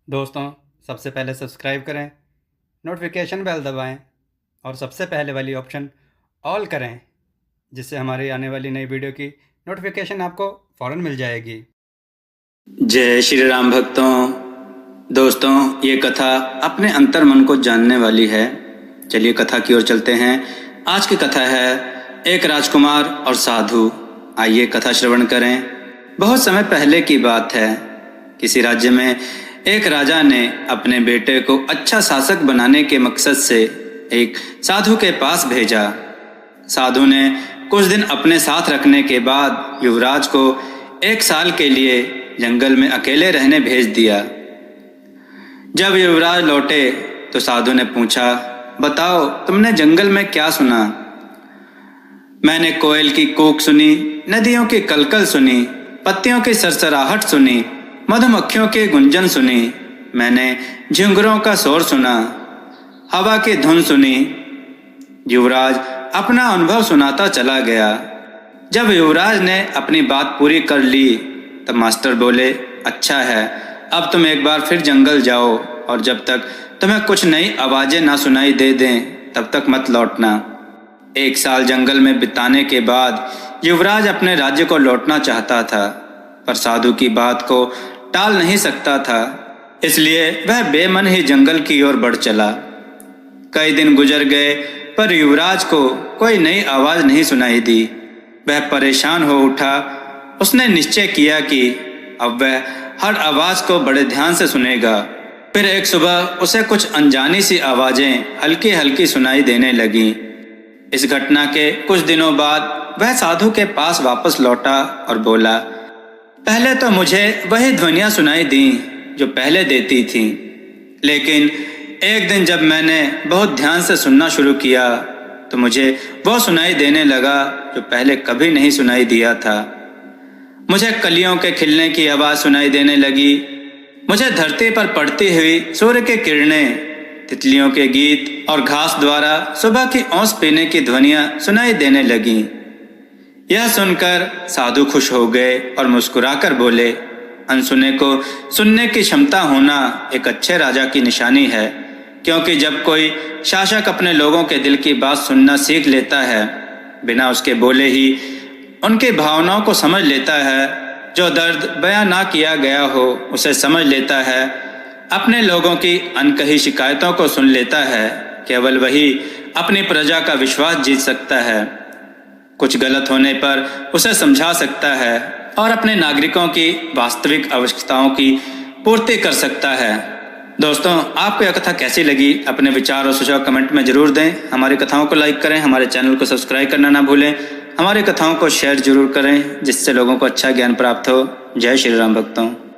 दोस्तों, सबसे पहले सब्सक्राइब करें, नोटिफिकेशन बेल दबाएं और सबसे पहले वाली ऑप्शन ऑल करें, जिससे हमारी आने वाली नई वीडियो की नोटिफिकेशन आपको फ़ौरन मिल जाएगी। जय श्री राम भक्तों। दोस्तों, ये कथा अपने अंतर मन को जानने वाली है। चलिए कथा की ओर चलते हैं। आज की कथा है एक राजकुमार और साधु। आइए कथा श्रवण करें। बहुत समय पहले की बात है। किसी राज्य में एक राजा ने अपने बेटे को अच्छा शासक बनाने के मकसद से एक साधु के पास भेजा। साधु ने कुछ दिन अपने साथ रखने के बाद युवराज को 1 साल के लिए जंगल में अकेले रहने भेज दिया। जब युवराज लौटे तो साधु ने पूछा, बताओ तुमने जंगल में क्या सुना? मैंने कोयल की कूक सुनी, नदियों की कलकल सुनी, पत्तियों की सरसराहट सुनी, मधुमक्खियों की गुंजन सुनी, मैंने झिंगुरों का शोर सुना, हवा की धुन सुनी। युवराज अपना अनुभव सुनाता चला गया। जब युवराज ने अपनी बात पूरी कर ली तब मास्टर बोले, अच्छा है, अब तुम एक बार फिर जंगल जाओ और जब तक तुम्हें कुछ नई आवाजें ना सुनाई दे दें तब तक मत लौटना। 1 साल जंगल में बिताने के बाद युवराज अपने राज्य को लौटना चाहता था, पर साधु की बात को टाल नहीं सकता था, इसलिए वह बेमन ही जंगल की ओर बढ़ चला। कई दिन गुजर गए पर युवराज को कोई नई आवाज नहीं सुनाई दी। वह परेशान हो उठा। उसने निश्चय किया कि अब वह हर आवाज को बड़े ध्यान से सुनेगा। फिर एक सुबह उसे कुछ अनजानी सी आवाजें हल्की हल्की सुनाई देने लगीं। इस घटना के कुछ दिनों बाद वह साधु के पास वापस लौटा और बोला, पहले तो मुझे वही ध्वनियां सुनाई दी जो पहले देती थीं, लेकिन एक दिन जब मैंने बहुत ध्यान से सुनना शुरू किया तो मुझे वो सुनाई देने लगा जो पहले कभी नहीं सुनाई दिया था। मुझे कलियों के खिलने की आवाज़ सुनाई देने लगी। मुझे धरती पर पड़ती हुई सूर्य की किरणें, तितलियों के गीत और घास द्वारा सुबह की ओस पीने की ध्वनियाँ सुनाई देने लगीं। यह सुनकर साधु खुश हो गए और मुस्कुराकर बोले, अनसुने को सुनने की क्षमता होना एक अच्छे राजा की निशानी है, क्योंकि जब कोई शासक अपने लोगों के दिल की बात सुनना सीख लेता है, बिना उसके बोले ही उनकी भावनाओं को समझ लेता है, जो दर्द बयां ना किया गया हो उसे समझ लेता है, अपने लोगों की अनकही शिकायतों को सुन लेता है, केवल वही अपनी प्रजा का विश्वास जीत सकता है, कुछ गलत होने पर उसे समझा सकता है और अपने नागरिकों की वास्तविक आवश्यकताओं की पूर्ति कर सकता है। दोस्तों, आपको यह कथा कैसी लगी? अपने विचार और सुझाव कमेंट में जरूर दें। हमारी कथाओं को लाइक करें, हमारे चैनल को सब्सक्राइब करना ना भूलें, हमारी कथाओं को शेयर जरूर करें, जिससे लोगों को अच्छा ज्ञान प्राप्त हो। जय श्री राम भक्तों।